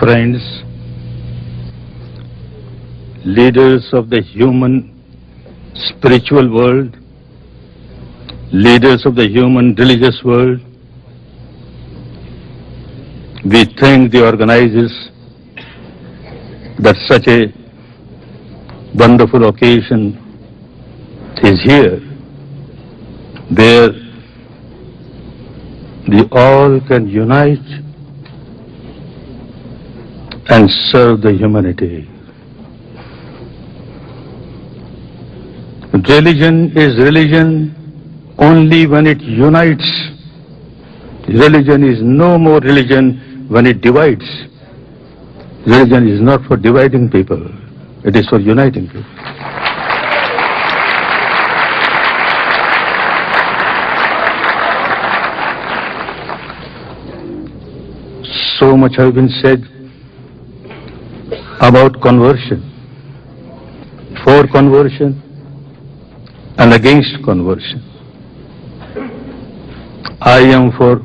Friends, leaders of the human spiritual world, leaders of the human religious world, we thank the organizers that such a wonderful occasion is here, where we all can unite and serve the humanity. Religion is religion only when it unites. Religion is no more religion when it divides. Religion is not for dividing people, it is for uniting people. So much has been said about conversion, for conversion and against conversion. I am for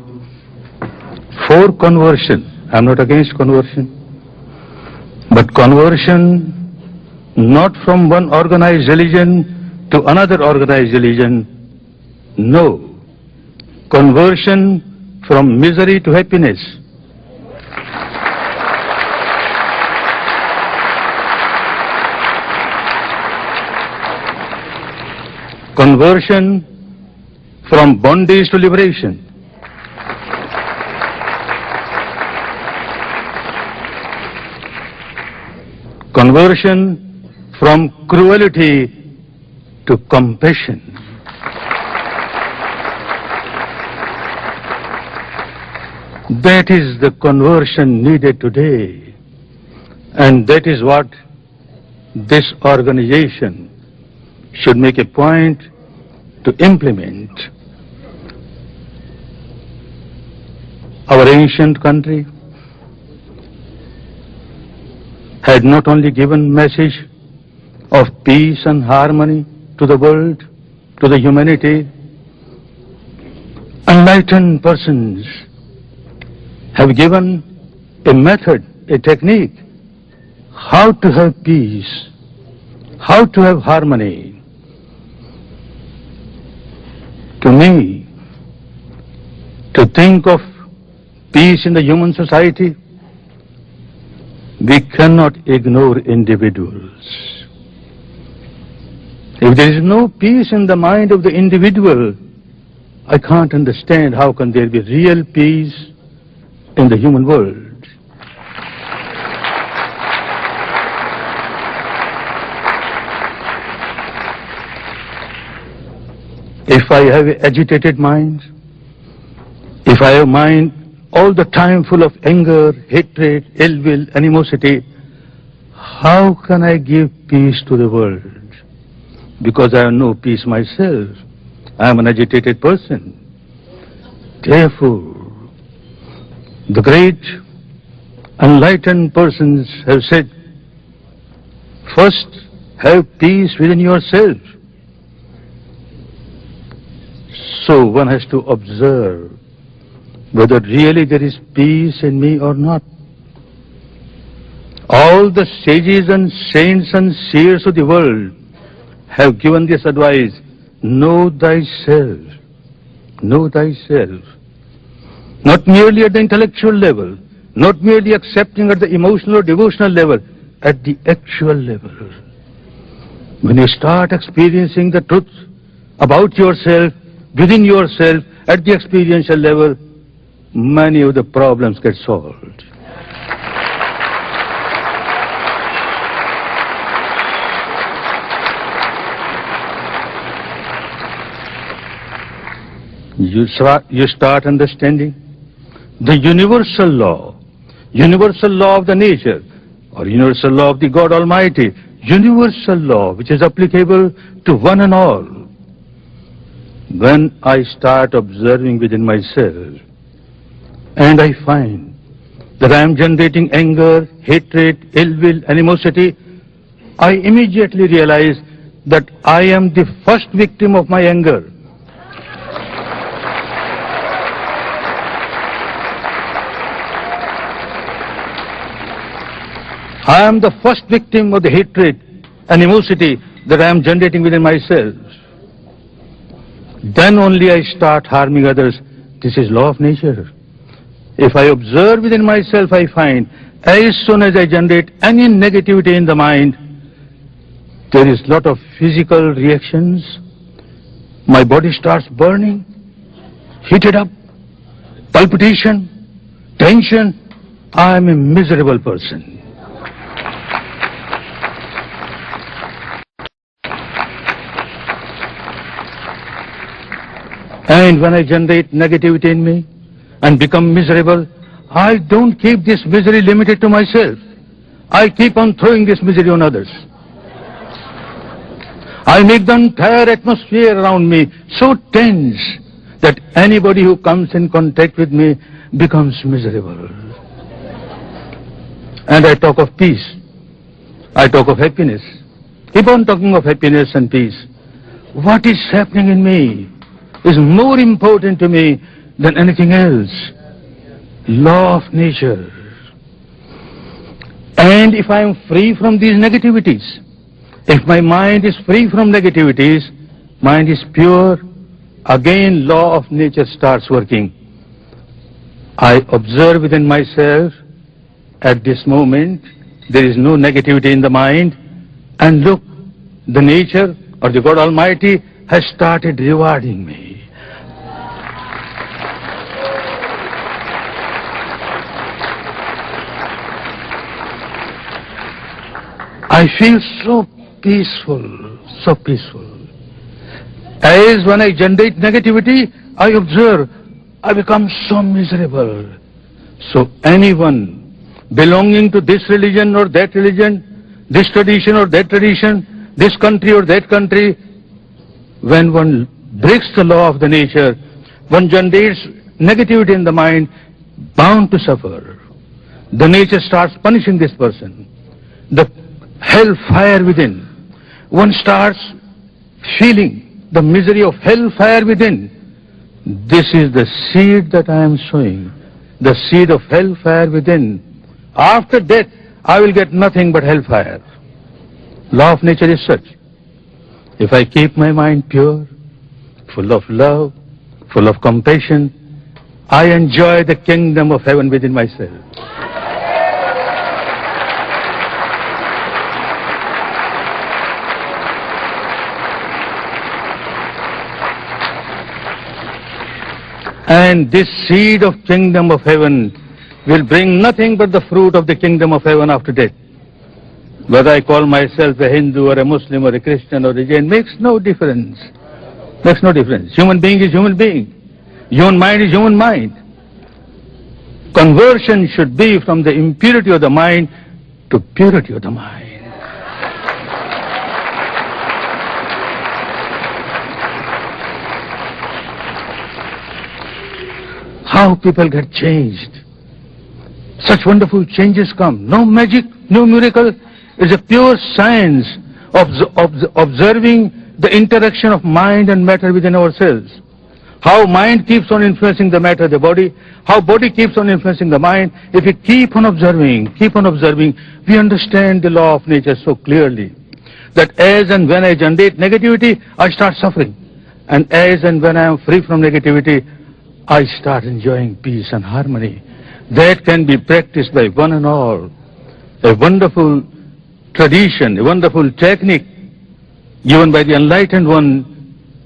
conversion. I am not against conversion. But conversion not from one organized religion to another organized religion. No. Conversion from misery to happiness. Conversion from bondage to liberation. Conversion from cruelty to compassion. That is the conversion needed today. And that is what this organization should make a point to implement. Our ancient country had not only given message of peace and harmony to the world, to the humanity, enlightened persons have given a method, a technique, how to have peace, how to have harmony. To me, to think of peace in the human society, we cannot ignore individuals. If there is no peace in the mind of the individual, I can't understand how can there be real peace in the human world. If I have an agitated mind, if I have a mind all the time full of anger, hatred, ill will, animosity, how can I give peace to the world? Because I have no peace myself. I am an agitated person. Therefore, the great enlightened persons have said, first have peace within yourself. So one has to observe whether really there is peace in me or not. All the sages and saints and seers of the world have given this advice, know thyself, know thyself. Not merely at the intellectual level, not merely accepting at the emotional or devotional level, at the actual level. When you start experiencing the truth about yourself, within yourself, at the experiential level, many of the problems get solved. You start understanding the universal law of the nature, or universal law of the God Almighty, universal law which is applicable to one and all. When I start observing within myself, and I find that I am generating anger, hatred, ill will, animosity, I immediately realize that I am the first victim of my anger. I am the first victim of the hatred, animosity that I am generating within myself. Then only I start harming others. This is law of nature. If I observe within myself, I find as soon as I generate any negativity in the mind, there is lot of physical reactions. My body starts burning, heated up, palpitation, tension. I am a miserable person. And when I generate negativity in me and become miserable, I don't keep this misery limited to myself. I keep on throwing this misery on others. I make the entire atmosphere around me so tense that anybody who comes in contact with me becomes miserable. And I talk of peace. I talk of happiness. Keep on talking of happiness and peace. What is happening in me is more important to me than anything else. Law of nature. And if I am free from these negativities, if my mind is free from negativities, mind is pure, again law of nature starts working. I observe within myself, at this moment, there is no negativity in the mind, and look, the nature or the God Almighty has started rewarding me. I feel so peaceful, so peaceful. As when I generate negativity, I observe, I become so miserable. So anyone belonging to this religion or that religion, this tradition or that tradition, this country or that country, when one breaks the law of the nature, one generates negativity in the mind, bound to suffer. The nature starts punishing this person. The hellfire within. One starts feeling the misery of hellfire within. This is the seed that I am sowing, the seed of hellfire within. After death, I will get nothing but hellfire. Law of nature is such. If I keep my mind pure, full of love, full of compassion, I enjoy the kingdom of heaven within myself. And this seed of kingdom of heaven will bring nothing but the fruit of the kingdom of heaven after death. Whether I call myself a Hindu or a Muslim or a Christian or a Jain makes no difference. Makes no difference. Human being is human being. Human mind is human mind. Conversion should be from the impurity of the mind to purity of the mind. How people get changed. Such wonderful changes come. No magic, no miracle. It's a pure science of observing the interaction of mind and matter within ourselves. How mind keeps on influencing the matter, the body. How body keeps on influencing the mind. If we keep on observing, we understand the law of nature so clearly. That as and when I generate negativity, I start suffering. And as and when I am free from negativity, I start enjoying peace and harmony. That can be practiced by one and all. A wonderful tradition, a wonderful technique given by the enlightened one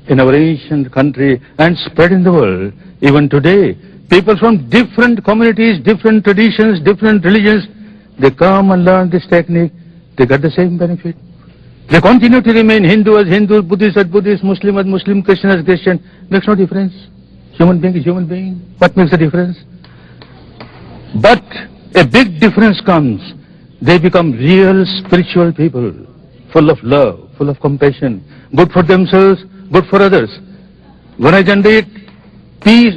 in our ancient country and spread in the world. Even today, people from different communities, different traditions, different religions, they come and learn this technique, they get the same benefit. They continue to remain Hindu as Hindu, Buddhist as Buddhist, Muslim as Muslim, Christian as Christian. Makes no difference. Human being is human being. What makes the difference? But a big difference comes. They become real spiritual people, full of love, full of compassion, good for themselves, good for others. When I generate peace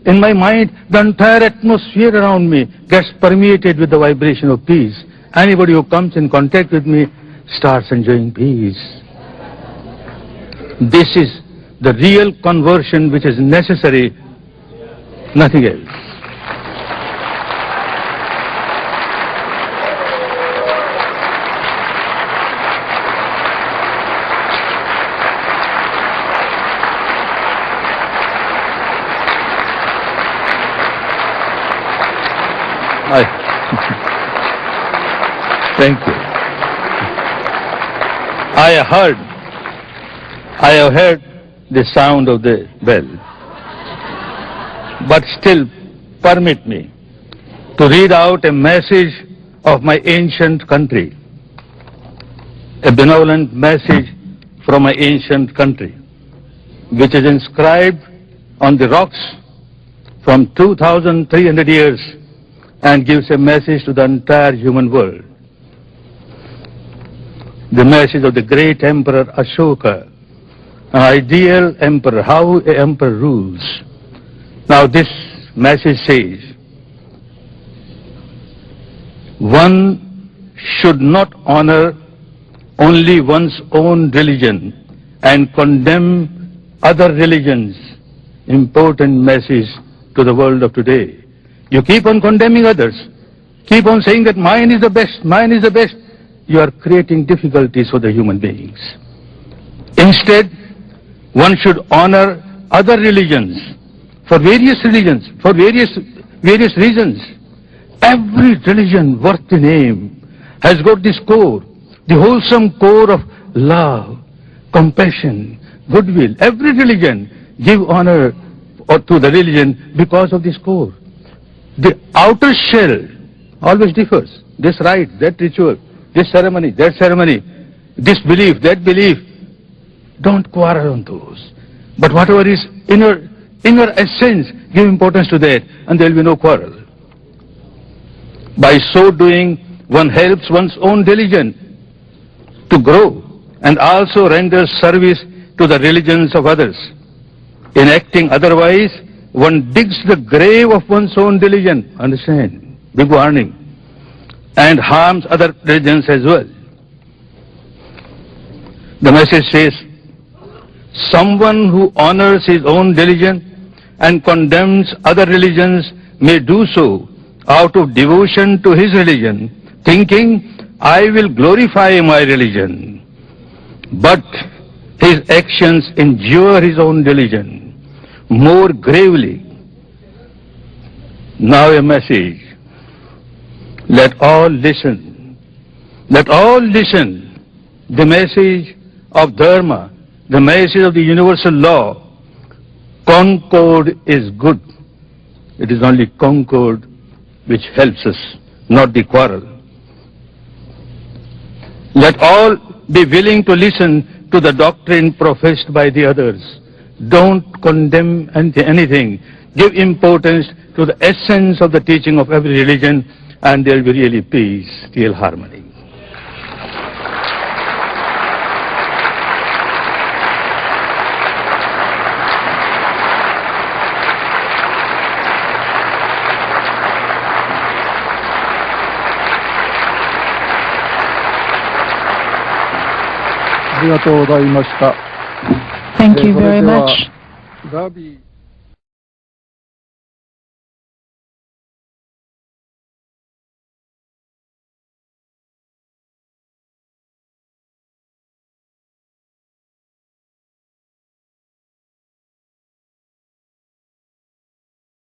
in my mind, the entire atmosphere around me gets permeated with the vibration of peace. Anybody who comes in contact with me starts enjoying peace. This is the real conversion which is necessary, nothing else. Thank you. I have heard the sound of the bell. But still, permit me to read out a message of my ancient country, a benevolent message from my ancient country, which is inscribed on the rocks from 2,300 years and gives a message to the entire human world. The message of the great Emperor Ashoka, an ideal emperor, how an emperor rules. Now this message says, one should not honor only one's own religion and condemn other religions. Important message to the world of today. You keep on condemning others, keep on saying that mine is the best, mine is the best. You are creating difficulties for the human beings. Instead, one should honor other religions for various reasons. Every religion worth the name has got this core, the wholesome core of love, compassion, goodwill. Every religion give honor to the religion because of this core. The outer shell always differs. This rite, that ritual, this ceremony, that ceremony, this belief, that belief. Don't quarrel on those. But whatever is inner essence, give importance to that, and there will be no quarrel. By so doing, one helps one's own religion to grow and also renders service to the religions of others. In acting otherwise, one digs the grave of one's own religion, understand, big warning, and harms other religions as well. The message says, someone who honors his own religion and condemns other religions may do so out of devotion to his religion, thinking, I will glorify my religion. But his actions injure his own religion more gravely. Now a message. Let all listen. Let all listen. The message of Dharma, the message of the universal law. Concord is good. It is only concord which helps us, not the quarrel. Let all be willing to listen to the doctrine professed by the others. Don't condemn anything. Give importance to the essence of the teaching of every religion, and there will be really peace, real harmony. Thank you very much.